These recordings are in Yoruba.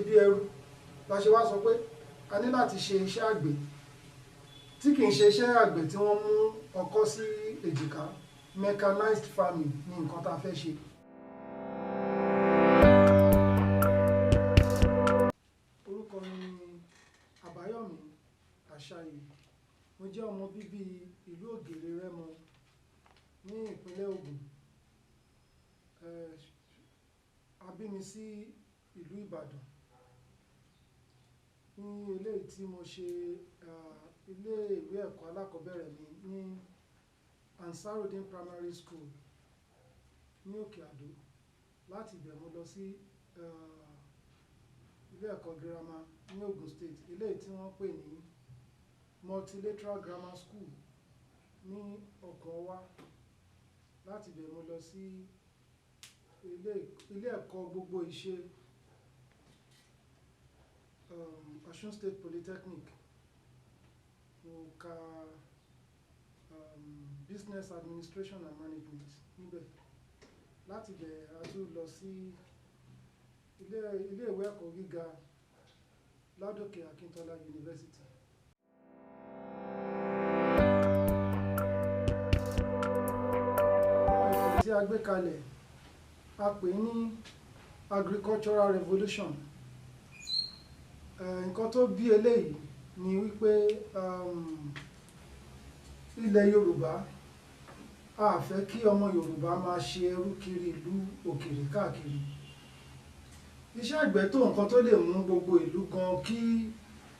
bí ẹrú la ṣe wá sọ pé a ní láti ṣe iṣẹ́ àgbẹ̀ tí kì í ṣe iṣẹ́ àgbẹ̀ tí wọ́n mú ọkọ́ sí èjìká mechanized farming ní nǹkan tá a fẹ́ ṣe. Orúkọ mi ni Àbáyọ̀mí Àṣàyè. Mo jẹ́ ọmọ bíbí ìlú Ògèrè Rẹ́mọ ní ìpínlẹ̀ Ògùn. A bí mi sí ìlú Ìbàdàn. Ní eléyìí tí mo ṣe ilé ìwé ẹ̀kọ́ alákọ̀ọ́bẹ̀rẹ̀ mi ní Ansarudeen Primary School ní Òkè Àdó. Láti ibẹ̀ mo lọ sí ilé ẹ̀kọ́ girama ní Ogun State, eléyìí tí wọ́n pè ní Multilateral Grammar School ní Ọ̀kànwá. Láti ibẹ̀ mo lọ sí ilé ẹ̀kọ́ gbogbo ìṣe Osun State Polytechnic. Mo ka Business Administration and Management níbẹ̀. Láti ibẹ̀ a tún lọ sí ilé ìwé ẹ̀kọ́ gíga Ládòkè Akíntọ́lá University. Tí a gbé kalẹ̀ a pè ní Agricultural Revolution. Nǹkan tó bí eléyìí ni wípé ilẹ̀ Yorùbá a fẹ́ kí ọmọ Yorùbá máa ṣe ẹrú kiri ìlú òkèèrè káàkiri. Iṣẹ́ àgbẹ̀ tó nǹkan tó lè mú gbogbo ìlú gan kí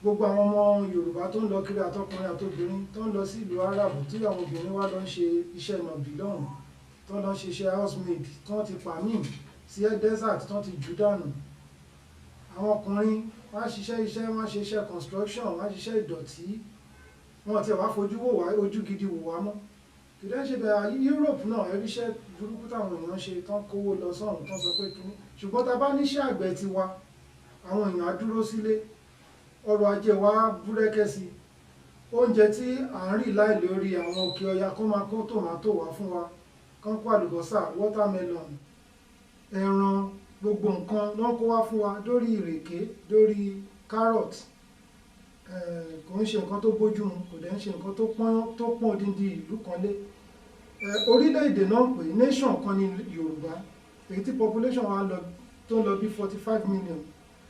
gbogbo àwọn ọmọ Yorùbá tó ń lọ kiri àtọkùnrin àtobìnrin tó ń lọ sí ìlú Arab tí àwọn obìnrin wá lọ ń ṣe iṣẹ́ nàbì lọ́hùn, tó ń lọ ṣe iṣẹ́ housemaid, tó ń ti pàmì sí desert, tó ń ti jù dànù. Àwọn ọkùnrin wọ́n á ṣiṣẹ́ wọ́n á ṣe iṣẹ́ construction, wọ́n á ṣiṣẹ́ ìdọ̀tí, wọn ti wá fojú wò wá ojú gidi wò wá mọ́. Kìdẹ́ ṣe bẹ́ẹ̀ Europe náà ẹ̀rí iṣẹ́ burúkú táwọn èèyàn ṣe tán kówó lọ sọ́run tán sọ pé kíní. Ṣùgbọ́n tá a bá níṣẹ́ àgbẹ̀ tiwa, àwọn èèyàn á dúró sílé, ọrọ̀ ajé wa búrẹ́kẹ́ sí. Oúnjẹ tí à ń rí láì lórí àwọn òkè ọya kó máa kó tòmátò wá fún wa, kán kó àlùbọ́sà, watermelon, ẹran, gbogbo nǹkan ló ń kó wá fún wa, lórí ìrèké, lórí carrot. Kò ń ṣe nǹkan tó bójú mu, kò dẹ̀ ń ṣe nǹkan tó pọ́n odindi ìlú kan lé. Orílẹ̀-èdè náà pè nation kan ní Yorùbá, èyí tí population wa tó ń lọ bí 45 million.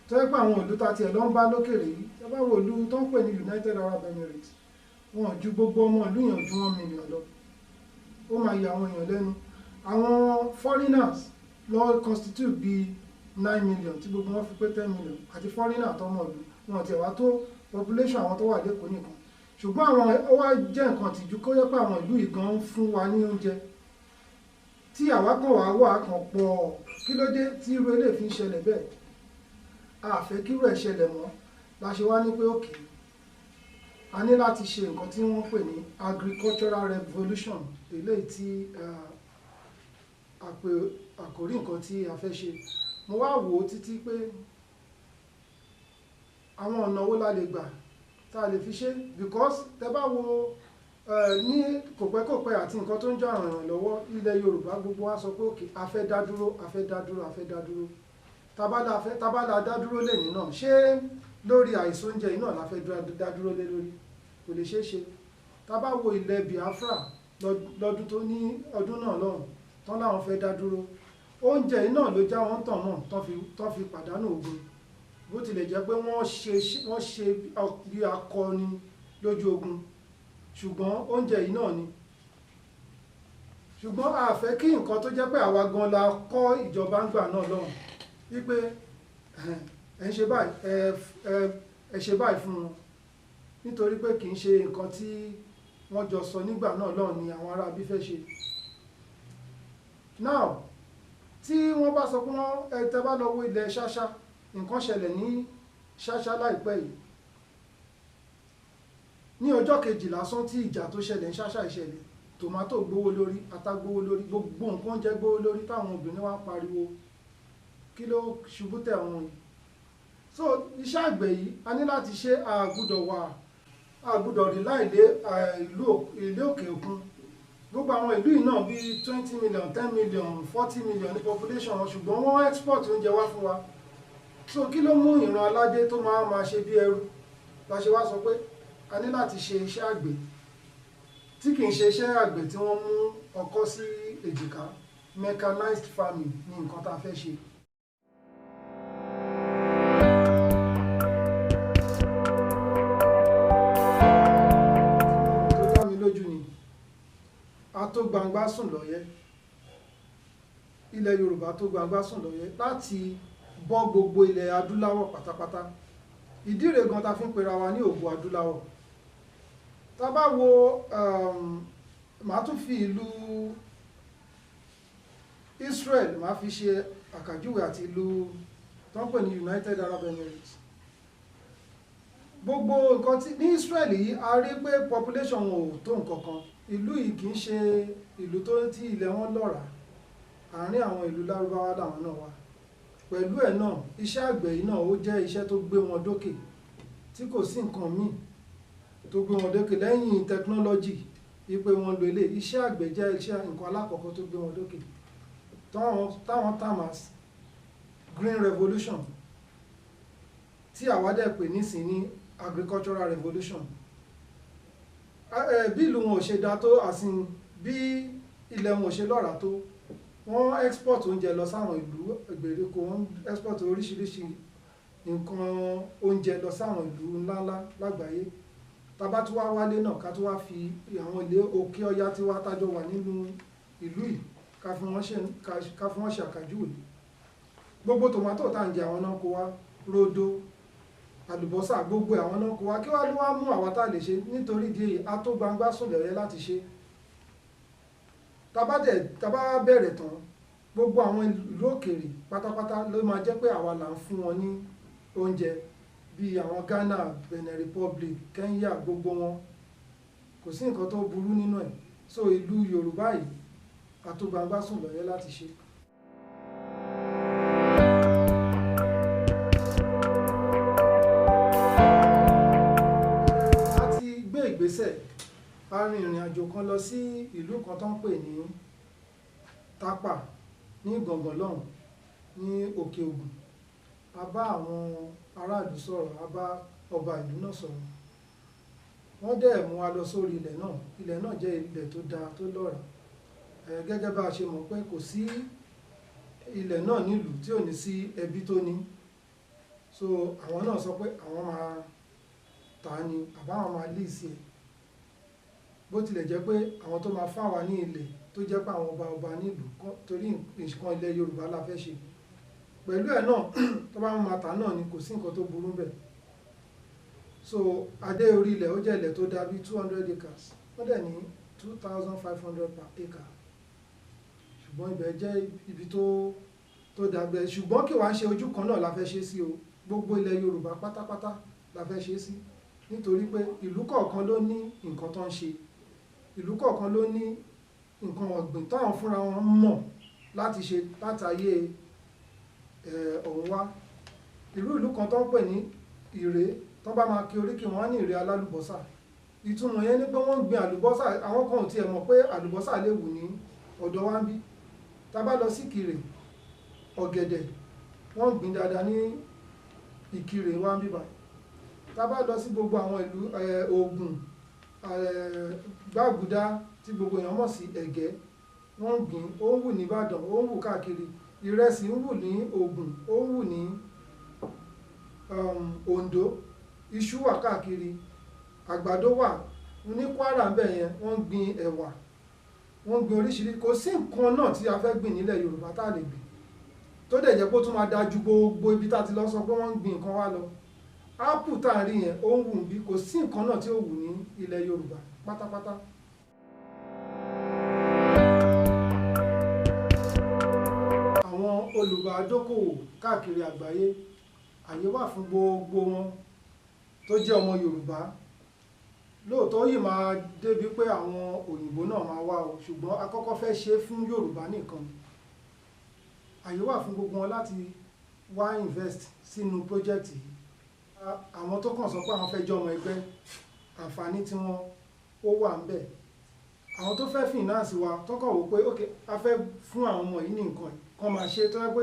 Tó yẹ pé àwọn ìlú tá tiẹ̀ lọ ń bá lókèrè yìí, tó bá wo ìlú tó ń pè ní United Arab Emirates, wọn ò ju gbogbo ọmọ ìlú yẹn ju 1 million lọ. Ó máa yà àwọn èèyàn lẹ́nu. Àwọn foreigners lọ constitute bí 9 million tí gbogbo wọn fi pé 10 million, àti foreigner tọmọ ìlú wọn ò tiẹ̀ wá tó population àwọn tó wà lẹ́kọ̀ọ́ nìkan. Ṣùgbọ́n àwọn ó wá jẹ́ nǹkan tìjú kó yẹ pé àwọn ìlú yìí gan ń fún wa ní oúnjẹ tí àwa kan wà kan pọ̀. Kí ló dé tí irú eléyìí fi ń ṣẹlẹ̀ bẹ́ẹ̀? A fẹ́ kí irú ẹ̀ ṣẹlẹ̀ mọ́, la ṣe wá ní pé òkè a ní láti ṣe nǹkan tí wọ́n pè ní Agricultural Revolution, eléyìí tí àkòrí nǹkan tí a fẹ́ ṣe. Mo wá wò ó títí pé àwọn ọ̀nà wo la lè gbà tá a lè fi ṣe, because tẹ bá wo ní kòpẹ́kòpẹ́ àti nǹkan tó ń jà ràn lọ́wọ́ ilẹ̀ Yorùbá gbogbo wa sọ pé òkè a fẹ́ dá dúró, a fẹ́ dá dúró, a fẹ́ dá dúró. Tabala dá dúró lẹ́yìn náà, ṣé lórí àìsàn oúnjẹ yìí náà la fẹ́ dá dúró lé lórí? Kò lè ṣeé ṣe. Tá bá wo ilẹ̀ Biafra lọ́dún tó ní ọdún náà lọ́hùn tán láwọn fẹ́ dá dúró, oúnjẹ yìí náà ló já wọn tàn náà tán fi pàdánù ogun. Bó tilẹ̀ jẹ́ pé wọ́n ṣe bí akọni lójú ogun, ṣùgbọ́n oúnjẹ yìí náà ni. Ṣùgbọ́n a fẹ́ kí nǹkan tó jẹ́ pé àwa gan la kọ́ ìjọba ń gbà náà lọ́hùn wípé ẹ ṣe báyìí fún wọn, nítorí pé kì í ṣe nǹkan tí wọ́n jọ sọ nígbà náà lọ́hùn ni àwọn ará bí fẹ́ ṣe. Now tí wọ́n bá sọ pé tẹ́ bá lọ wo ilẹ̀ Ṣáṣá, nǹkan ṣẹlẹ̀ ní Ṣáṣá láìpẹ́ yìí. Ní ọjọ́ kejì lásán tí ìjà tó ṣẹlẹ̀ ní Ṣáṣá ìṣẹ̀lẹ̀, tòmátò gbówó lórí, ata gbówó lórí, gbogbo nǹkan jẹ́ gbówó lórí, táwọn obìnrin wá pariwo kí ló ṣubú tẹ̀ wọ́n yìí. So iṣẹ́ àgbẹ̀ yìí a ní láti ṣe, àgbùdọ̀ rí láìlé ilé òkè òkun. Gbogbo àwọn ìlú yìí náà bí 20 million, 10 million, 40 million ní population wọn, ṣùgbọ́n wọ́n export oúnjẹ wá fún wa. so kí ló mú ìran aládé tó máa ṣe bí ẹrú la ṣe wá sọ pé a ní láti ṣe iṣẹ́ àgbẹ̀ tí kì í ṣe iṣẹ́ àgbẹ̀ tí wọ́n mú ọkọ́ sí èjìká, mechanized farming ní nǹkan tá a fẹ́ ṣe. tó dá mi lójú ni a tó gbangba sùn lọ́yẹ́, ilẹ̀ Yorùbá tó gbangba sùn lọ́yẹ́ láti bọ́ gbogbo ilẹ̀ adúláwọ̀ pátápátá. Ìdí rẹ̀ gan ta fi ń pera wa ní ògo adúláwọ̀. Tá bá wo màá tún fi ìlú Israel màá fi ṣe àkàjúwe àti ìlú tó ń pè ní United Arab Emirates. Gbogbo nǹkan tí ní Israel yìí a rí pé population wọn ò tó nǹkan kan. Ìlú yìí kì í ṣe ìlú tó tí ilẹ̀ wọn lọ́ràá, àárín àwọn ìlú lárúbáwá làwọn náà wà. Pẹ̀lú ẹ̀ náà iṣẹ́ àgbẹ̀ yìí náà ó jẹ́ iṣẹ́ tó gbé wọn dókè, tí kò sí nǹkan míì tó gbé wọn dókè lẹ́yìn technology wípé wọ́n lo ilé. Iṣẹ́ àgbẹ̀ jẹ́ iṣẹ́ nǹkan alákọ̀ọ́kọ́ tó gbé wọn dókè táwọn termas green revolution tí àwa dẹ̀ pè nísìn ní agricultural revolution. Bí ìlú wọn ò ṣe dá tó, àsìn bí ilẹ̀ wọn ò ṣe lọ́ràá tó, wọ́n export oúnjẹ lọ sáwọn ìlú ìgbèríko, wọ́n export oríṣiríṣi nǹkan oúnjẹ lọ sáwọn ìlú ńláńlá lágbàáyé. Tá bá tún wá wálé náà ká tún wá fi àwọn ilé òkè ọya tí wá tájọ wà nínú ìlú yìí ká fi wọ́n ṣe àkàjúwe. Gbogbo tòmátò tá ń jẹ àwọn náà kó wá, rodo, àlùbọ́sà, gbogbo àwọn náà kó wá. Kí wá ló wá mú àwa tá lè ṣe? Nítorí ìdí èyí a tó gbangba sùn lọ́yẹ́ láti ṣe. Tá bá bẹ̀rẹ̀ tán, gbogbo àwọn ìlú òkèèrè pátápátá ló máa jẹ́ pé àwa là ń fún wọn ní oúnjẹ, bí àwọn Ghana, Benin Republic, Kenya, gbogbo wọn kò sí nǹkan tó burú nínú ẹ̀. So ìlú Yorùbá yìí a tó gbangba sùn lọ́yẹ́ láti ṣe. a ti gbé ìgbésẹ̀, a rin ìrìn àjò kan lọ sí ìlú kan tó ń pè ní Tápà ní Gàngán lọ́hùn ní Òkè Ògùn. A bá àwọn aráàlú sọ̀rọ̀, a bá ọba ìlú náà sọ̀rọ̀. Wọ́n dẹ̀ mú wa lọ sórí ilẹ̀ náà. Ilẹ̀ náà jẹ́ ilẹ̀ tó dáa tó lọ́ràá. Gẹ́gẹ́ bá a ṣe mọ̀ pé kò sí ilẹ̀ náà nílùú tí ò ní sí ẹbí tó ní. So àwọn náà sọ pé àwọn máa tà á ni àbáwọn máa lease ẹ̀. Bó tilẹ̀ jẹ́ pé àwọn tó máa fún wa ní ilẹ̀ tó jẹ́ pé àwọn ọba nílùú, torí nǹkan ilẹ̀ Yorùbá la fẹ́ ṣe. Pẹ̀lú ẹ̀ náà tó bá máa tà náà ni kò sí nǹkan tó burú bẹ̀. So adé orí ilẹ̀ ó jẹ́ ilẹ̀ tó dá bí 200 acres, wọ́n dẹ̀ ní 2,500 per acre. Ṣùgbọ́n ibẹ̀ jẹ́ ibi tó dàgbẹ́. Ṣùgbọ́n kí wàá ṣe ojú kan náà la fẹ́ ṣe sí o. Gbogbo ilẹ̀ Yorùbá pátápátá la fẹ́ ṣe sí. Nítorí pé ìlú kọ̀ọ̀kan ló ní nǹkan tó ń ṣe. Ìlú kọ̀ọ̀kan ló ní nǹkan ọ̀gbìn táwọn fúnra wọn mọ̀ láti ṣe látayé ọ̀hún wá. Ìlú kan tó ń pè ní Ìré, tó bá máa kí oríkì wọn ní Ìré alálùbọ́sà. Ìtumọ̀ yẹn ni pé wọ́n gbin àlùbọ́sà. Àwọn kan ò tiẹ̀ mọ̀ pé àlùbọ́sà lè wù ní ọ̀dọ̀ wa ń bí. Tá bá lọ sí Ìkirè, ọ̀gẹ̀dẹ̀ wọ́n gbìn dáadáa ní Ìkirè wa ń bí báyìí. Tá bá lọ sí gbogbo àwọn ìlú Ògùn, Gbàgùdá tí gbogbo èèyàn mọ̀ sí Ẹ̀gẹ́, wọ́n gbìn, ó ń wù ní Ìbàdàn, ó ń wù káàkiri. Ìrẹsì ń wù ní Ògùn, ó ń wù ní Oǹdó, iṣu wà káàkiri, àgbàdo wà ní Kwara ń bẹ̀ yẹn, wọ́n gbìn ẹ̀wà, wọ́n gbìn oríṣiríṣi. Kò sí nǹkan náà tí a fẹ́ gbìn nílẹ̀ Yorùbá tá lè gbìn tó dẹ̀ jẹ́ pé ó tún máa dájú gbogbo ibi tá ti lọ sọ pé wọ́n ń gbìn nǹkan wá lọ. Ápù tá à ń rí yẹn ó ń wù bí, kò sí nǹkan náà tí ó wù ní ilẹ̀ Yorùbá pátápátá. Àwọn olùbádókòwò káàkiri àgbáyé, àyè wà fún gbogbo wọn tó jẹ́ ọmọ Yorùbá. Lóòótọ́ yìí máa débi pé àwọn òyìnbó náà máa wá o, ṣùgbọ́n a kọ́kọ́ fẹ́ ṣe fún Yorùbá nìkan. Àyè wà fún gbogbo wọn láti wá invest sínú project yìí. Àwọn tó kàn sọ pé àwọn fẹ́ jẹ́ ọmọ ẹgbẹ́, àǹfààní tí wọ́n ó wà ń bẹ̀. Àwọn tó fẹ́ finance wa tó kàn wò pé ok a fẹ́ fún àwọn ọmọ yìí ní nǹkan kan máa ṣe tó yẹ pé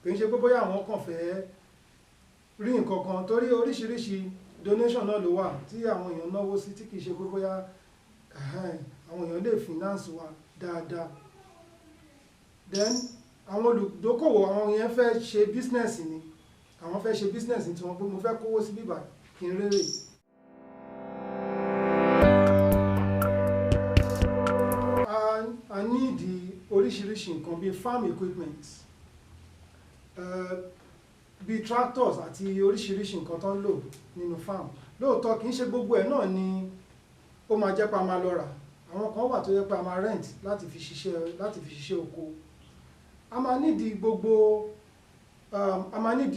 kì í ṣe pé bóyá àwọn kàn fẹ́ rí nǹkan kan, torí oríṣiríṣi donation náà ló wà tí àwọn èèyàn náwó sí tí kìí ṣe pé bóyá àwọn èèyàn lè finance wa dáadáa. Then àwọn olùdókòwò àwọn yẹn fẹ́ ṣe business ni, àwọn fẹ́ ṣe business tí wọ́n pé mo fẹ́ kówó sí bíbà kí n rérè. A need oríṣiríṣi nǹkan bíi farm equipment, bíi tractors àti oríṣiríṣi nǹkan tó ń lò nínú farm. Lóòótọ́ kìí ṣe gbogbo ẹ̀ náà ni ó máa jẹ́ pa máa lọ rà, àwọn kan wà tó yẹ pé a máa rent láti fi ṣiṣẹ́ oko. A máa nídìí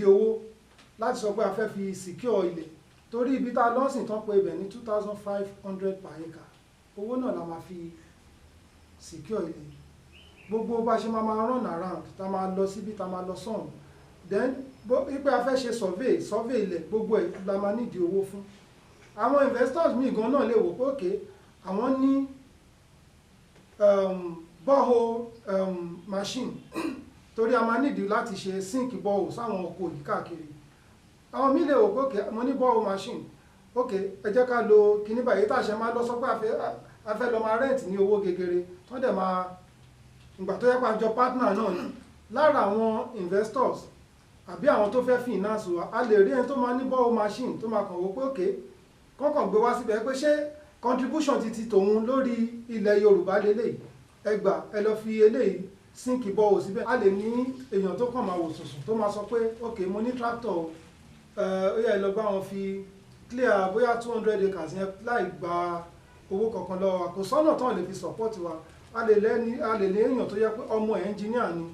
owó láti sọ pé a fẹ́ fi secure ilẹ̀, torí ibi tá a lọ́sìn tán pé ibẹ̀ ní 2,500 per acre, owó náà la máa fi secure ilẹ̀. Gbogbo bá ṣe máa run around, tá máa lọ síbi tá máa lọ sọ́hùn, then wípé a fẹ́ ṣe survey ilẹ̀, gbogbo ẹ̀ la máa nídìí owó fún. Àwọn investors míì gan náà lè wò pé òkè àwọn ní borehole machine, torí a máa nídìí láti ṣe sink borehole sáwọn oko yìí káàkiri. Àwọn míì lè wò pé òkè mo ní borehole machine, òkè ẹ jẹ́ ká lo kíní báyìí tá a ṣe máa lọ sọ pé a fẹ́ lọ máa rent ní owó gegere, tó dẹ̀ máa ìgbà tó yẹ pé àjọ partner náà ni. Lára àwọn investors àbí àwọn tó fẹ́ finance wa, a lè rí ẹni tó máa ní borehole machine tó máa kàn wò pé òkè kọ́kàn gbé wá síbẹ̀ pé ṣé contribution ti tòun lórí ilẹ̀ Yorùbá lélẹ̀, ẹ gbà ẹ lọ fi eléyìí sink borehole síbẹ̀. A lè ní èèyàn tó kàn máa wò sùnsùn tó máa sọ pé òkè mo ní tractor ó yẹ lọ bá wọn fi clear bóyá 200 acres yẹn láì gba owó kankan lọ́wọ́. Kò sọ́nà tán lè fi support wa. A lè lé èèyàn tó yẹ pé ọmọ engineer ni,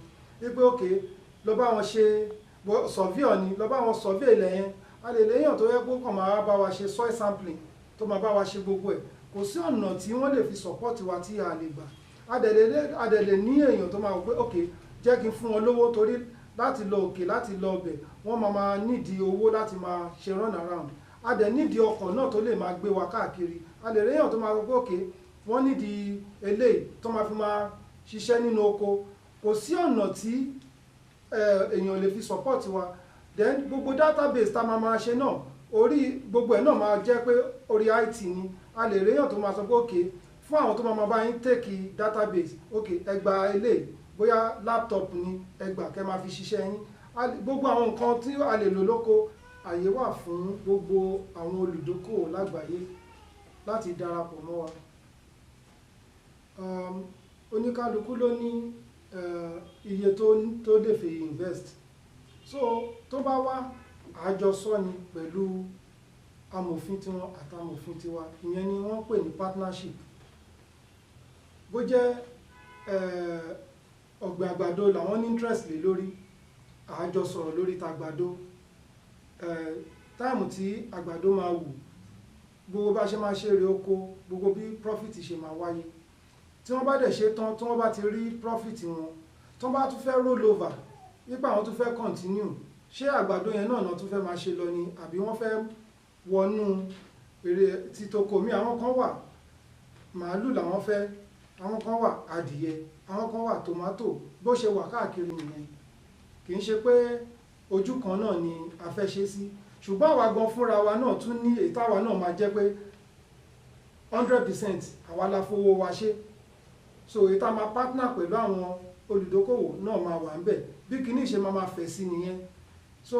wípé òkè lọ bá wọn ṣe surveyor ni, lọ bá wọn survey ilẹ̀ yẹn. A lè lé èèyàn tó yẹ pé kàn máa bá wa ṣe soil sampling, tó máa bá wa ṣe gbogbo ẹ̀. Kò sí ọ̀nà tí wọ́n lè fi support wa tí a lè gbà. A dẹ̀ lè ní èèyàn tó máa wò pé òkè jẹ́ kí n fún wọn lówó, torí láti lọ òkè láti lọ ọbẹ̀ wọ́n máa nídìí owó láti máa ṣe run around. A dẹ̀ nídìí ọkọ̀ náà tó lè máa gbé wa káàkiri. A lè rí èèyàn tó máa wò pé òkè wọ́n nídìí eléyìí tó máa fi máa ṣiṣẹ́ nínú oko. Kò sí ọ̀nà tí èèyàn lè fi support wa. Then gbogbo database tá máa ṣe náà, orí gbogbo ẹ̀ náà máa jẹ́ pé orí IT ni. A lè rí èèyàn tó máa sọ pé òkè fún àwọn tó máa bá yín take database, òkè ẹ gba eléyìí, bóyá laptop ni ẹ gbà kẹ́ máa fi ṣiṣẹ́ yín. Gbogbo àwọn nǹkan tí a lè lò lóko, àyè wà fún gbogbo àwọn olùdókòwò lágbàáyé láti darapọ̀ mọ́ wa. Oníkálukú ló ní iye tó lè fi invest. So tó bá wá àjọsọ ni pẹ̀lú amòfin tiwọn àtàmòfin tiwa, ìyẹn ni wọ́n pè ní partnership. Bó jẹ́ ọ̀gbìn àgbàdo làwọn ní interest lé lórí, àjọ sọ̀rọ̀ lórí tàgbàdo, táìmù tí àgbàdo máa wù, gbogbo bá ṣe máa ṣe èrè oko, gbogbo bí profit ṣe máa wáyé. Tí wọ́n bá dẹ̀ ṣe tán, tí wọ́n bá ti rí profit wọn, tí wọ́n bá tún fẹ́ roll over, nípa àwọn tún fẹ́ continue, ṣé àgbàdo yẹn náà tún fẹ́ máa ṣe lọ ni, àbí wọ́n fẹ́ wọnú èrè títoko mi. Àwọn kan wà màálù làwọn fẹ́, àwọn kan wà adìyẹ, àwọn kan wà tomato. Bó ṣe wà káàkiri nìyẹn. Kì í ṣe pé ojú kan náà ni a fẹ́ ṣe sí. Ṣùgbọ́n àwa gan fúnra wa náà tún ní èyí táwa náà máa jẹ́ pé 100% àwa la fowó wa ṣe. So èyí tá máa partner pẹ̀lú àwọn olùdókòwò náà máa wà ńbẹ̀. Bí kíní ṣe máa fẹ̀ sí nìyẹn. So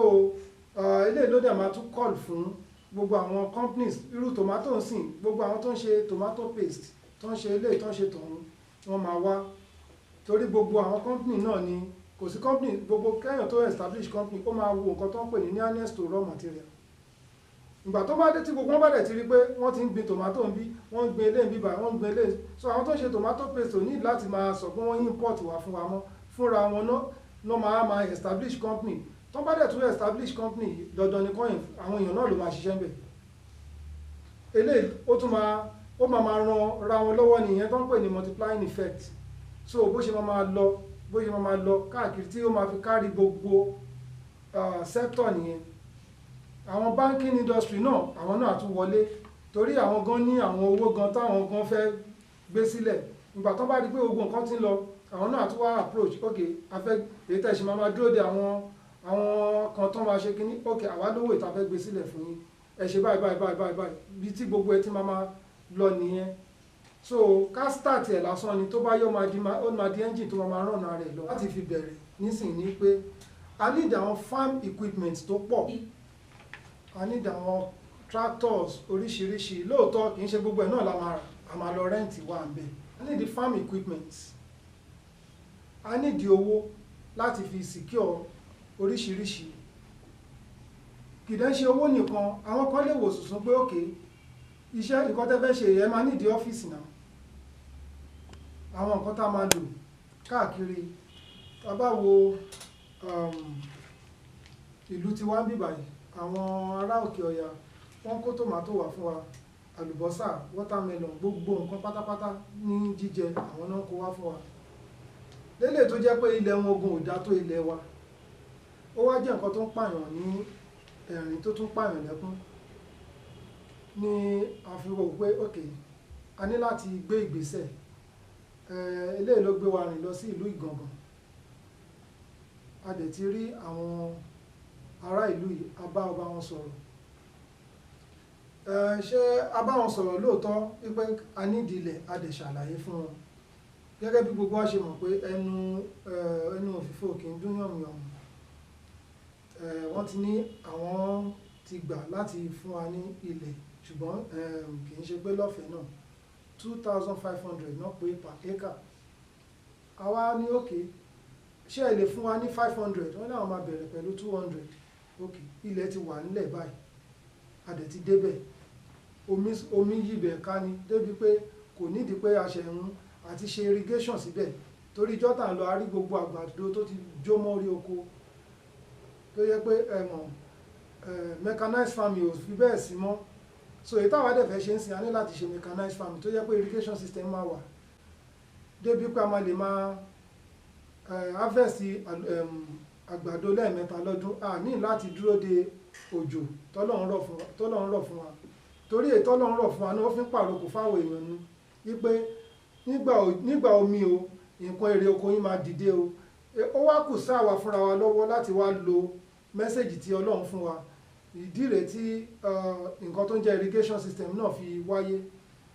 eléyìí ló dẹ̀ máa tún call fún gbogbo àwọn companies irú tomato ń sìn, gbogbo àwọn tó ń ṣe tomato paste, tó ń ṣe eléyìí, tó ń ṣe tọ̀hún, wọ́n máa wá. Torí gbogbo àwọn company náà ni, kò sí company, gbogbo kẹ́yàn tó establish company ó máa wo nǹkan tó ń pè ní nearness to raw material. Ìgbà tó bá dé tí gbogbo wọn bá dẹ̀ ti rí pé wọ́n ti ń gbin tomato ń bí, wọ́n ń gbin eléyìí bíbá, wọ́n ń gbin eléyìí. So àwọn tó ń ṣe tomato paste ò ní láti máa sọ pé wọ́n import wá fún wa mọ́. Fúnra wọn náà máa establish company. Tó bá dẹ̀ tún establish company, dandan ni kọ́yìn àwọn èèyàn náà ló máa ṣiṣẹ́ ń bẹ̀. Eléyìí ó máa ran wọn lọ́wọ́ nìyẹn tó ń pè ní multiplying effect. So bó ṣe máa lọ káàkiri tí ó máa fi kárí gbogbo sector nìyẹn. Àwọn banking industry náà, àwọn náà tún wọlé, torí àwọn gan ní àwọn owó gan táwọn gan fẹ́ gbé sílẹ̀. Ìgbà tó bá rí pé gbogbo nǹkan ti ń lọ, àwọn náà tún wá approach, okay, a fẹ́ èyí tẹ́ ṣe máa dúró de àwọn àwọn kan tó máa ṣe kínní ok àwa lówó ìta fẹ́ gbé sílẹ̀ fún yín ẹ ṣe báyìí báyìí báyìí báyìí báyìí bí tí gbogbo ẹ ti máa lọ nìyẹn. So ká start ẹ̀ lásán ni tó bá yọ ó máa di engine tó máa ràn ara rẹ̀ lọ láti fi bẹ̀rẹ̀ nísìnyí pé I need àwọn farm equipment tó pọ̀ I need àwọn tractors oríṣiríṣi lóòótọ́ kì í ṣe gbogbo ẹ̀ náà la máa lọ rẹ́ǹtì wà ń bẹ̀. I need the farm equipment I need the owó láti fi secure oríṣiríṣi kìdẹ́ ṣe owó nìkan àwọn kan lè wò sùsùn pé òkè iṣẹ́ nǹkan tẹ́ fẹ́ ṣe ẹ máa nídìí ọ́fíìsì náà àwọn nǹkan tá a máa lò káàkiri tá bá wo ìlú tí wá ń bíbà yìí àwọn ará òkè ọya wọ́n kó tòmátò wá fún wa àlùbọ́sà watermelon gbogbo nǹkan pátápátá ní jíjẹ àwọn náà kó wá fún wa lélẹ̀ tó jẹ́ pé ilẹ̀ wọn ogun ò dá tó ilẹ̀ wa ó wá jẹ́ nǹkan tó ń pààyàn ní ẹ̀rín tó tún pààyàn lẹ́kún ní àfihàn pé ok a ní láti gbé ìgbésẹ̀ eléyìí ló gbé wa rìn lọ sí ìlú Ìgàngàn a dẹ̀ ti rí àwọn ará ìlú yìí a bá ọba wọn sọ̀rọ̀ ṣé a bá wọn sọ̀rọ̀ lóòótọ́ wípé a nídìí ilẹ̀ a dẹ̀ ṣàlàyé fún wọn gẹ́gẹ́ bí gbogbo wa ṣe mọ̀ pé ẹnu òfìfo kì í dún yànmùyànmù wọ́n ti ní àwọn ti gbà láti fún wa ní ilẹ̀ ṣùgbọ́n kì í ṣe pé lọ́fẹ̀ẹ́ náà 2,500 náà pé per acre àwa ní òkè ṣé ẹ lè fún wa ní 500 wọ́n náà máa bẹ̀rẹ̀ pẹ̀lú 200 òkè ilẹ̀ ti wà nílẹ̀ báyìí a dẹ̀ ti débẹ̀ omi yíbẹ̀ ká ní débi pé kò nídìí pé a ṣe ń àti ṣe irrigation síbẹ̀ torí jọ́tà lọ a rí gbogbo àgbàdo tó ti jó mọ́ orí oko tó yẹ pé mechanized farming ò fi bẹ́ẹ̀ sí mọ́ so èyí táwa dẹ̀ fẹ́ ṣe ń sìn a ní láti ṣe mechanized farming tó yẹ pé irrigation system máa wà débi pé a máa lè máa harvest àgbàdo lẹ́ẹ̀mẹ́ta lọ́dún a ní láti dúró de òjò tọ́lọ́run rọ̀ fún wa torí èyí tọ́lọ́run rọ̀ fún wa ní wọ́n fi ń pàrokò fáwọn èèyàn nu wípé nígbà omi o nǹkan èrè oko yín máa dìde o ó wá kù sáàwà fúnra wa lọ́wọ́ láti wá lo mẹ́sẹ̀jì tí Ọlọ́run fún wa ìdí rẹ̀ tí nǹkan tó ń jẹ́ irrigation system náà fi wáyé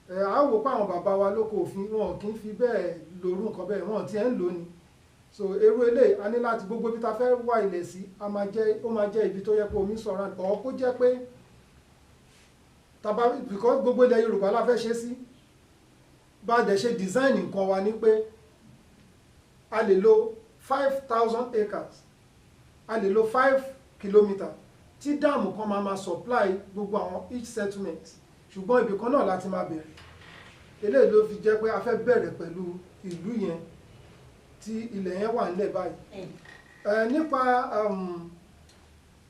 a wò pé àwọn bàbá wa lóko òfin wọn kì í fi bẹ́ẹ̀ lórú nǹkan bẹ́ẹ̀ wọn ti ẹ̀ ń lò ní so irú eléyìí a ní láti gbogbo ibi tá a fẹ́ wá ilẹ̀ sí ó máa jẹ́ ibi tó yẹ pé omi sọ̀rọ̀ ọ̀ kó jẹ́ pé tàbá because gbogbo ilẹ̀ Yorùbá la fẹ́ ṣe sí bá a dẹ̀ ṣe design nǹkan wa ní pé a lè lo 5,000 acres a lè lo 5 kilometres tí dáàmù kan máa supply gbogbo àwọn each settlement ṣùgbọ́n ibì kan náà láti máa bẹ̀rẹ̀ eléyìí ló fi jẹ́ pé a fẹ́ bẹ̀rẹ̀ pẹ̀lú ìlú yẹn tí ilẹ̀ yẹn wà nílẹ̀ báyìí nípa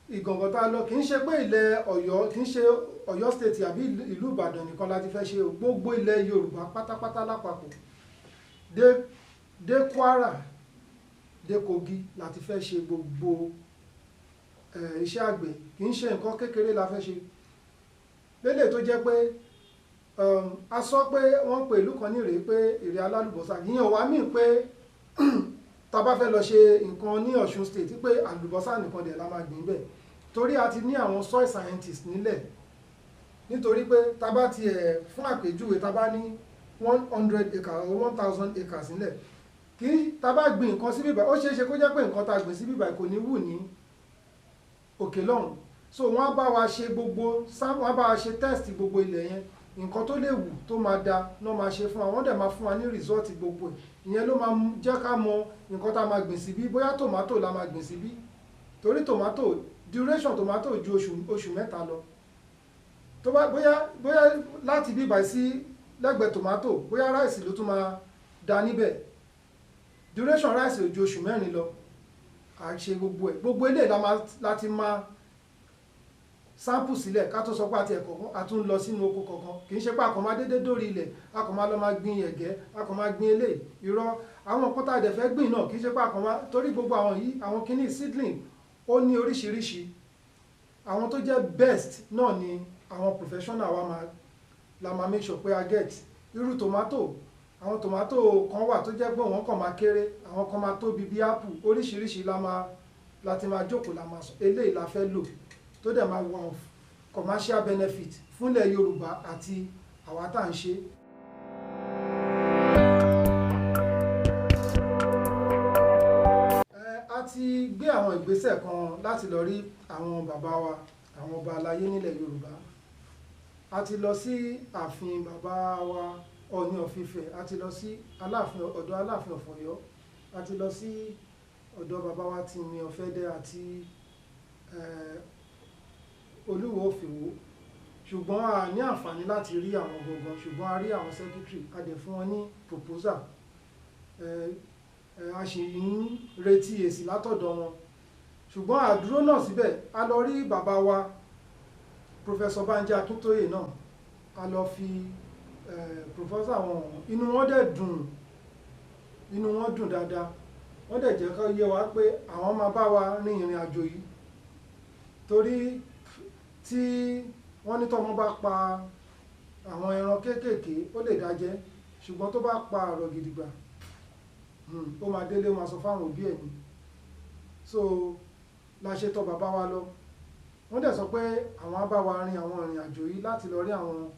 Ìgàngàn tá a lọ kì í ṣe pé ilẹ̀ Ọ̀yọ́ kì í ṣe Ọ̀yọ́ state àbí ìlú Ìbàdàn nìkan láti fẹ́ ṣe gbogbo ilẹ̀ Yorùbá pátápátá lápapọ̀ dé Kwara dé Kogi láti fẹ́ ṣe gbogbo iṣẹ́ àgbẹ̀ kì í ṣe nǹkan kékeré la fẹ́ ṣe lélẹ̀ tó jẹ́ pé a sọ pé wọ́n pe ìlú kan ní ìrè pé ìrè alálùbọ́sà ìyẹn wà mí pé tá bá fẹ́ lọ ṣe nǹkan ní Ọ̀ṣun state pé àlùbọ́sà nìkan dẹ̀ la máa gbìn bẹ́ẹ̀ torí a ti ní àwọn soil scientists nílẹ̀ nítorí pé tá bá ti fún àpèjúwe tá bá ní 100 acres or 1,000 acres nílẹ̀ kí tá bá gbìn nǹkan sí bíbá ó ṣeé ṣe kó jẹ́ pé nǹkan tá gbìn sí bíbá kò ní wù ní òkè lọ́hùn so wọ́n bá wa ṣe gbogbo wọ́n bá wa ṣe test gbogbo ilẹ̀ yẹn nǹkan tó lè wù tó máa da náà máa ṣe fún wa wọ́n dẹ̀ máa fún wa ní result gbogbo ẹ̀ ìyẹn ló máa jẹ́ ká mọ nǹkan tá a máa gbìn síbí bóyá tòmátò la máa gbìn síbí torí tòmátò duration tòmátò ju oṣù mẹ́ta lọ tó bá bóyá láti bíbá sí lẹ́gbẹ̀ẹ́ tòmátò bóyá ráìsì ló tún máa da níbẹ̀ duration ráìsì ò ju oṣù mẹ́rin lọ à ń ṣe gbogbo eléyìí láti máa sample sílẹ̀ ká tó sọ pé àti ẹ̀kọ̀ọ̀kan a tún lọ sínú oko kọ̀ọ̀kan kì í ṣe pé a kàn máa dédé dórí ilẹ̀ a kàn máa lọ máa gbin ẹ̀gẹ́ a kàn máa gbin eléyìí irọ́ àwọn nǹkan tá a dẹ̀ fẹ́ gbìn náà kì í ṣe pé a kàn máa torí gbogbo àwọn yìí àwọn kìíní seedling ó ní oríṣiríṣi àwọn tó jẹ́ best náà ni àwọn professional wa la máa make sure pé a get irú tomato àwọn tomato kan wà tó jẹ́ pé wọ́n kàn máa kéré àwọn kan máa tóbi bí apple oríṣiríṣi láti máa jókòó la máa sọ eléyìí la fẹ́ lò tó dẹ̀ máa wà commercial benefit fúnlẹ̀ Yorùbá àti àwa tá à ń ṣe. A ti gbé àwọn ìgbésẹ̀ kan láti lọ rí àwọn bàbá wa àwọn ọba aláyé nílẹ̀ Yorùbá. A ti lọ sí ààfin bàbá wa Ọọ̀ni of Ifẹ̀, a ti lọ sí ọ̀dọ̀ Aláàfin of Ọ̀yọ́, a ti lọ sí ọ̀dọ̀ bàbá wa Tìmì of Ẹdẹ àti Olúwo of Ìwó. Ṣùgbọ́n a ní àǹfààní láti rí àwọn gangan, ṣùgbọ́n a rí àwọn secretary, a dẹ̀ fún wọn ní proposal. A sì ń retí èsì látọ̀dọ̀ wọn. Ṣùgbọ́n àdúró náà síbẹ̀, a lọ rí bàbá wa Professor Banji Akintoye náà, a lọ fi proposal wọn hàn. Inú wọn dẹ̀ dùn, inú wọn dùn dáadáa. Wọ́n dẹ̀ jẹ́ kó yé wa pé àwọn máa bá wa rin ìrìn àjò yìí, torí tí wọ́n ní tọ́mọ bá pa àwọn ẹran kéékèèké ó lè dájẹ́, ṣùgbọ́n tó bá pa àrọ̀ gidigba ó máa délé máa sọ fáwọn òbí ẹ̀ ni. So la ṣe tọ̀ bàbá wa lọ. Wọ́n dẹ̀ sọ pé àwọn á bá wa rin àwọn ìrìn àjò yìí láti lọ rí àwọn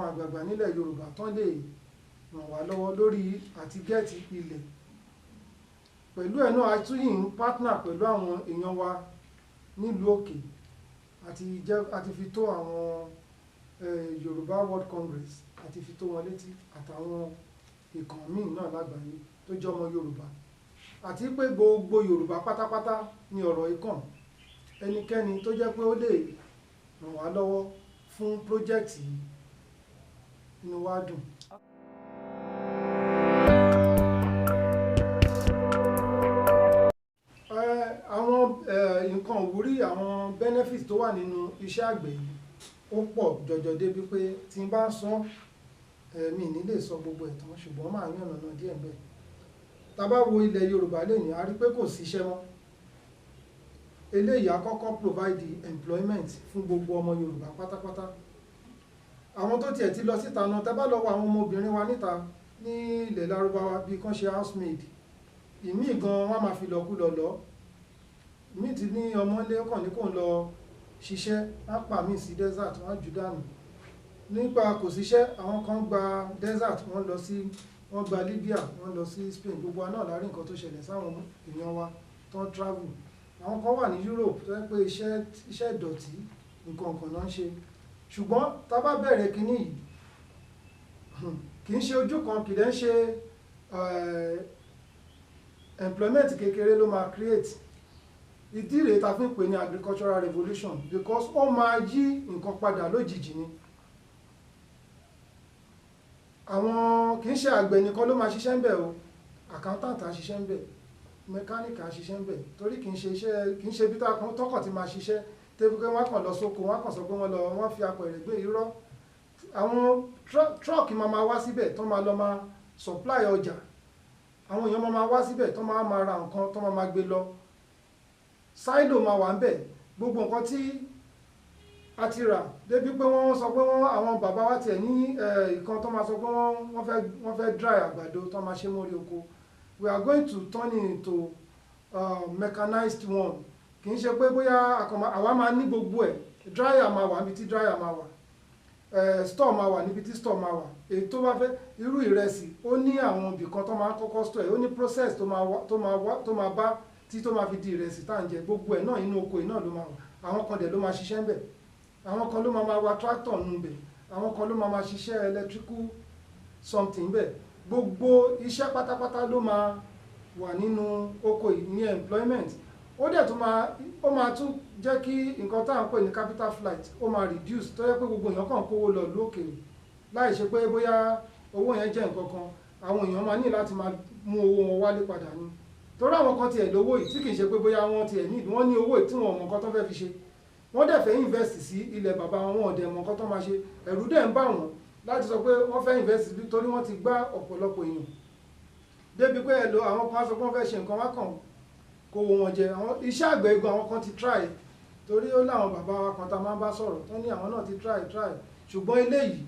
àgbààgbà nílẹ̀ Yorùbá tán lè ràn wá lọ́wọ́ lórí àti gẹ́ẹ̀tì ilẹ̀. Pẹ̀lú ẹ̀ náà a tún yìí ń partner pẹ̀lú àwọn èèyàn wa nílùú òkè àti fi tó àwọn Yorùbá World Congress àti fi tó wọn létí àtàwọn ìkàn míì náà lágbàáyé tó jẹ́ ọmọ Yorùbá, àti pé gbogbo Yorùbá pátápátá ni ọ̀rọ̀ ìkàn. Ẹnikẹ́ni tó jẹ́ pé ó lè ràn wá lọ́wọ́ fún pírójẹ́kìtì yìí, inú wa dùn. Àwọn nǹkan ìwúrí, àwọn benefit tó wà nínú iṣẹ́ àgbẹ̀ yìí ó pọ̀ jọjọ débi pé tí n bá sọ mi ní lè sọ gbogbo ẹ̀ tán, ṣùgbọ́n máa yànnàná díẹ̀ bẹ́ẹ̀. Tá bá wo ilẹ̀ Yorùbá lónìí, a rí pé kò síṣẹ́ mọ́. Eléyìí á kọ́kọ́ provide employment fún gbogbo ọmọ Yorùbá pátápátá. Àwọn tó tiẹ̀ ti lọ síta náà, tá bá lọ wo àwọn ọmọbìnrin wa níta ní ilẹ̀ Lárúbáwá bíi kán ṣe housemaid, ìmíì gan wọ́n máa fi lọ́kúlọ lọ. Ìmíì ti ní ọmọlé kàn ní kò ń lọ ṣiṣẹ́, á pa míì sí desert, wọ́n á jù dànù. Nípa kò síṣẹ́, àwọn kan gba desert, wọ́n gba Libya, wọ́n lọ sí Spain. Gbogbo wa náà la rí nǹkan tó ṣẹlẹ̀ sáwọn èèyàn wa tó ń travel. Àwọn kan wà ní Europe tó jẹ́ pé iṣẹ́ ìdọ̀tí nǹkan kan náà ń ṣe. Ṣùgbọ́n tá bá bẹ̀rẹ̀ kínní yìí, kì í ṣe ojú kan, kì í dẹ̀ ṣe employment kékeré ló máa create. Ìdí rèé ta fi ń pè ní agricultural revolution, because ó máa yí nǹkan padà lójijì ni. Àwọn kì í ṣe àgbẹ̀ nìkan ló máa ṣiṣẹ́ ń bẹ̀ o, accountant á ṣiṣẹ́ ń bẹ̀, mechanic á ṣiṣẹ́ ń bẹ̀, torí kì í ṣe bí tọkàn ti máa ṣiṣẹ́ tẹ́bí pé wọ́n kàn lọ sóko, wọ́n kàn sọ pé wọ́n fi apẹ̀rẹ̀ gbé irọ́. Àwọn truck máa wá síbẹ̀ tó máa lọ máa supply ọjà. Àwọn èèyàn máa wá síbẹ̀ tó máa ra nǹkan tó máa gbé lọ. Silo máa wà ń bẹ̀, gbogbo nǹkan tí a ti rà débi pé wọ́n sọ pé àwọn bàbá wa tiẹ̀ ní ìkan tó máa sọ pé wọ́n fẹ́ dry àgbàdo tó máa ṣe mórí oko. We are going to turn it into mechanized one. Kì í ṣe pé bóyá àwa máa ní gbogbo ẹ̀. Dryer máa wà níbi tí dryer máa wà, store máa wà níbi tí store máa wà. Èyí tó bá fẹ́ irú ìrẹsì, ó ní àwọn ibìkan tó máa kọ́kọ́ store ẹ̀, ó ní process tó máa bá tí tó máa fi di ìrẹsì tá à ń jẹ. Gbogbo ẹ̀ náà inú oko yìí náà ló máa wà. Àwọn kan dẹ̀ ló máa ṣiṣẹ́ ń bẹ̀, àwọn kan ló máa wa tractor nù bẹ̀, àwọn kan ló máa ṣiṣẹ́ electrical something bẹ̀. Gbogbo iṣẹ́ pátápátá ló máa wà nínú oko yìí ní employment. Ó dẹ̀ tún máa tún jẹ́ kí nǹkan tá à ń pè ní capital flight ó máa reduce, tó yẹ pé gbogbo èèyàn kàn kówó lọ lókèrè láì ṣe pé bóyá owó yẹn jẹ́ nǹkan kan. Àwọn èèyàn máa ní láti máa mú owó wọn wálé padà ni. Torí àwọn kan tiẹ̀ lówó yìí tí kì í ṣe pé bóyá wọ́n tiẹ̀ wọ́n ní owó yìí tí wọ́n mọ nǹkan tó fẹ́ fi ṣe. Wọ́n dẹ̀ fẹ́ invest sí ilẹ̀ bàbá wọn, wọn ò dẹ̀ mọ nǹkan tó máa ṣe. Ẹ̀rù dẹ̀ ń bà wọ́n láti sọ pé wọ́n fẹ́ invest torí wọ́n ti gbá ọ̀pọ̀lọpọ̀ èèyàn débi pé àwọn kan sọ pé wọ́n fẹ́ ṣe nǹkan wá kàn kó wọn jẹ. Àwọn iṣẹ́ àgbẹ̀ igun àwọn kan ti try, torí ó láwọn bàbá wa kan tá máa ń bá sọ̀rọ̀ tó ní àwọn náà ti try, ṣùgbọ́n eléyìí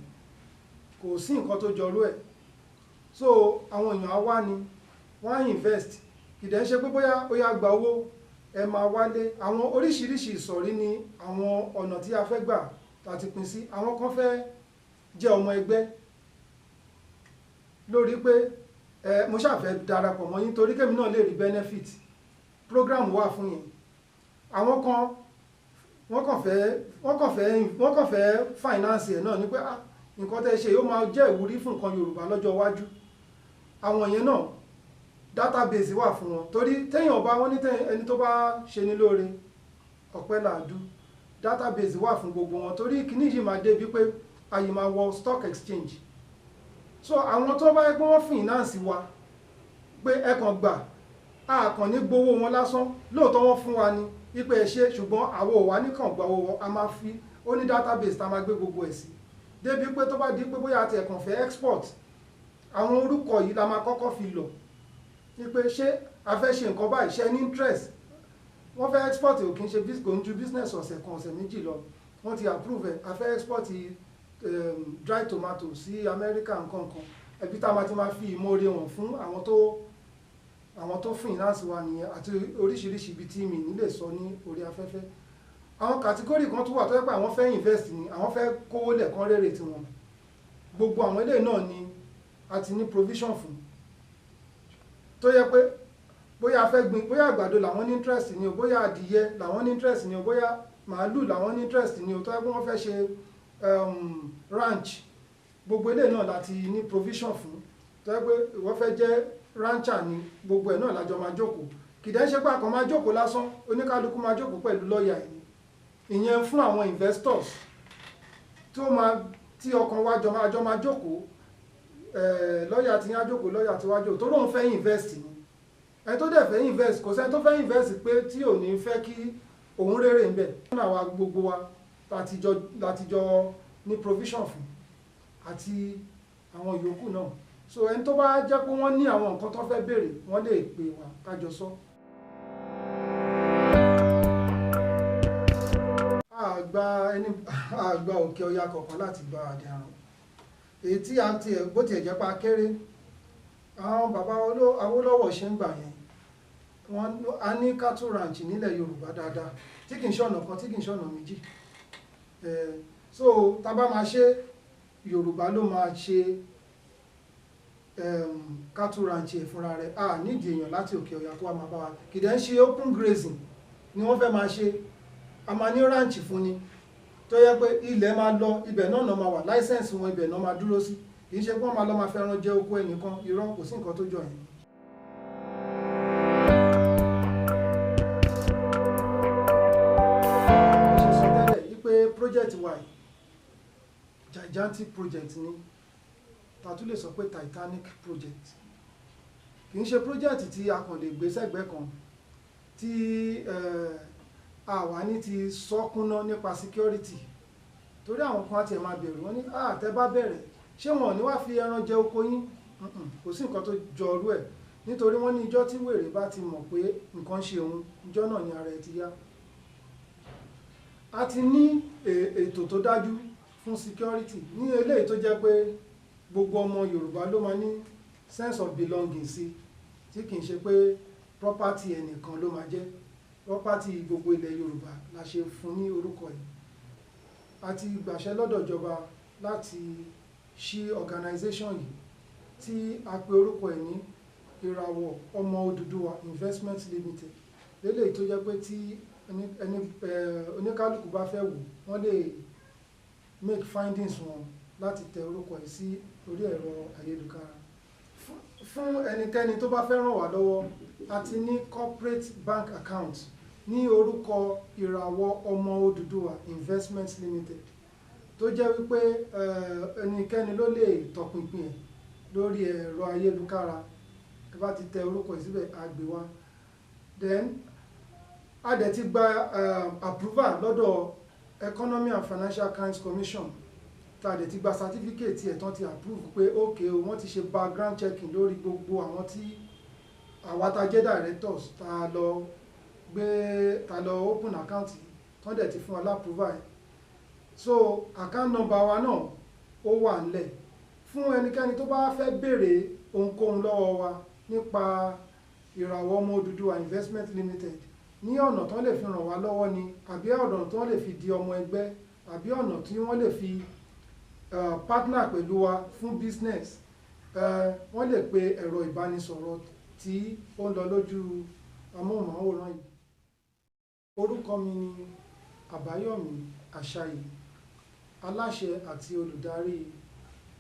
kò sí nǹkan tó jọrú ẹ̀. So àwọn èèyàn á wá ni wọ́n á invest, kì í dẹ̀ ṣe pé bóyá ó yá gba owó ẹ máa wálé. Àwọn oríṣiríṣi ìsọ̀rí ni àwọn ọ̀nà tí a fẹ́ gbà láti pín sí. Àwọn kan fẹ́ jẹ́ ọmọ ẹgbẹ́ lórí pé mo ṣàfẹ́ darapọ̀ mọ́ yín torí kémi náà lè rí benefit, program wà fún yín. Àwọn kan wọ́n kàn fẹ́ finance ẹ̀ náà ní pé nǹkan tẹ́ ṣe yóò máa jẹ́ ìwúrí fún nǹkan Yorùbá lọ́jọ́ iwájú. Àwọn yẹn náà database wà fún wọn torí téèyàn bá wọ́n ní ẹni tó bá ṣe ní lóore ọpẹ́ làádú. Database wà fún gbogbo wọn torí kíní yìí máa débi pé àyè máa wọ stock exchange. So àwọn tó bá yẹ pé wọ́n finance wa pé ẹ kàn gbà a kàn ní gbowó wọn lásán, lóòótọ́ wọ́n fún wa ní ipe ẹ ṣe, ṣùgbọ́n àwọn ò wá ní kàn gba owó, a máa fi ó ní database tá a máa gbé gbogbo ẹ̀ sí débi pé tó bá di pé bóyá àti ẹ̀kàn fẹ́ export, àwọn orúkọ yìí la máa kọ́kọ́ fi lọ wípé ṣé a fẹ́ ṣe nǹkan báyìí, ṣe ní interest. Wọ́n fẹ́ export ò kí ń ṣe kò ń ju business ọ̀sẹ̀ kan ọ̀sẹ̀ méjì lọ, wọ́n ti approve ẹ̀. A fẹ́ export dry tomato sí America nǹkan kan, ẹbí tá a máa ti máa fi ìmoore wọn fún àwọn tó finance wa nìyẹn, àti oríṣiríṣi ibi tí mi nílè sọ ní orí afẹ́fẹ́. Àwọn kàtígórì kan tún wà tó yẹ pé àwọn fẹ́ invest ní, àwọn fẹ́ kówó lẹ̀kan rere tiwọn. Gbogbo àwọn eléyìí náà ni a ti ní provision fún, tó yẹ pé bóyá a fẹ́ gbin, bóyá àgbàdo làwọn ní interest ni o, bóyá adìyẹ làwọn ní interest ni o, bóyá màálù làwọn ní interest ni o, tó yẹ pé wọ́n fẹ́ ṣe ranch. Gbogbo eléyìí náà láti ní provision fún, tó yẹ pé ìwọ fẹ́ jẹ́ rancher ni, gbogbo ẹ̀ náà lájọ máa jókòó. Kìdẹ́ ṣe pé àkàn máa jókòó lásán, oníkálukú máa jókòó pẹ̀lú lọ́ọ̀yà ẹ̀ ni. Ìyẹn fún àwọn investors tí ọkàn wájọ máa jókòó, lọ́ọ̀yà tí yá jókòó, lọ́ọ̀yà tí wá jókòó tó lóun fẹ́ invest ni. Ẹni tó dẹ̀ fẹ́ invest, kò sẹ́ni tó fẹ́ invest pé tí ò ní fẹ́ kí òun rere ń bẹ̀. Wọ́n náà wá gbogbo wa láti jọ ní provision fún, àti àwọn yòókù náà. So ẹni tó bá jẹ́ pé wọ́n ní àwọn nǹkan tó fẹ́ béèrè, wọ́n lè pè wá kájọ sọ. Àgbà òkè ọya kọ̀ọ̀kan láti gba àdéhùn. Èyí tí a ti bó tiẹ̀ jẹ́ pa kéré, àwọn bàbá Awólọ́wọ̀ ṣe ń gbà yẹn. A ní cattle ranch nílẹ̀ Yorùbá dáadáa, tí kì í ṣe ọ̀nà kan, tí kì í ṣe ọ̀nà méjì. So tá bá máa ṣe, Yorùbá ló máa ṣe cattle ranch ẹ̀ fúnra rẹ̀. A nídìí èèyàn láti òkè ọya kó wá máa bá wa. Kìdẹ́ ń ṣe open grazing ni wọ́n fẹ́ máa ṣe. A máa ní ranch fún ni, tó yẹ pé ilẹ̀ máa lọ, ibẹ̀ náà máa wà, license wọn ibẹ̀ náà máa dúró sí. Kì í ṣe pé wọ́n máa lọ máa fẹ́ràn jẹ oko ẹnìkan, irọ́, kò sí nǹkan tó jọ yẹn. Ṣe sọ tẹ́lẹ̀ wípé project wa gigantic project ni, ta tún lè sọ pé Titanic project. Kì í ṣe project tí a kàn lè gbé sẹ́gbẹ̀ẹ́ kan, tí àwa ní ti sọ́kúnná nípa security. Torí àwọn kan àti ẹ̀ máa bẹ̀rù, wọ́n ní tẹ́ bá bẹ̀rẹ̀ ṣé wọn ò ní wá fi ẹran jẹ oko yín? Kò sí nǹkan tó jọ orú ẹ̀, nítorí wọ́n ní ìjọ́ tí wèrè bá ti mọ̀ pé nǹkan ṣe òun, ìjọ́ náà ni ara ẹ̀ ti yá. A ti ní ètò tó dájú fún security ní eléyìí tó jẹ́ pé gbogbo ọmọ Yorùbá ló máa ní sense of belonging sí, tí kì í ṣe pé property ẹnìkan ló máa jẹ́. Property gbogbo ilẹ̀ Yorùbá la ṣe fún ní orúkọ yìí. A ti gbàṣẹ lọ́dọ̀ ìjọba láti ṣí organization yìí tí a pè orúkọ ẹ̀ ní Ìràwọ̀ Ọmọ Odùduwà Investment Limited. Lélẹ́yìí tó jẹ́ pé tí oníkálukú bá fẹ́ wò, wọ́n lè make findings wọn láti tẹ orúkọ ẹ̀ sí orí ẹ̀rọ ayélujára. Fún ẹnikẹ́ni tó bá fẹ́ ràn wá lọ́wọ́, a ti ní corporate bank account ní orúkọ Ìràwọ̀ Ọmọ Odùduwà Investment Limited, tó jẹ́ wípé ẹnikẹ́ni ló lè tọpinpin ẹ̀ lórí ẹ̀rọ ayélujára. Ẹ bá ti tẹ orúkọ ẹ̀ síbẹ̀, á gbé wá. Then a dẹ̀ ti gba approval lọ́dọ̀ Economy and Financial Crimes Commission, tá a dẹ̀ ti gba certificate ẹ̀ tán ti approve pé okay o, wọ́n ti ṣe background checking lórí gbogbo àwọn tí àwa tá jẹ́ directors tá lọ open account tán dẹ̀ ti fún wa lápproval ẹ̀. So account number wa náà ó wà nílẹ̀ fún ẹnikẹ́ni tó bá fẹ́ béèrè ohunkóhun lọ́wọ́ wa nípa Ìràwọ̀ Ọmọ Odùduwà Investment Limited. ní ọ̀nà tó lè fi ràn wá lọ́wọ́ ni àbí ọ̀nà tó lè fi di ọmọ ẹgbẹ́ àbí ọ̀nà tí wọ́n lè fi partner pẹ̀lú wa fún business, wọ́n lè pe ẹ̀rọ ìbánisọ̀rọ̀ tí ó ń lọ lójú amóhùnmáwòrán yìí. Orúkọ mi ni Àbáyọ̀mí Àṣàyí, aláṣẹ àti olùdarí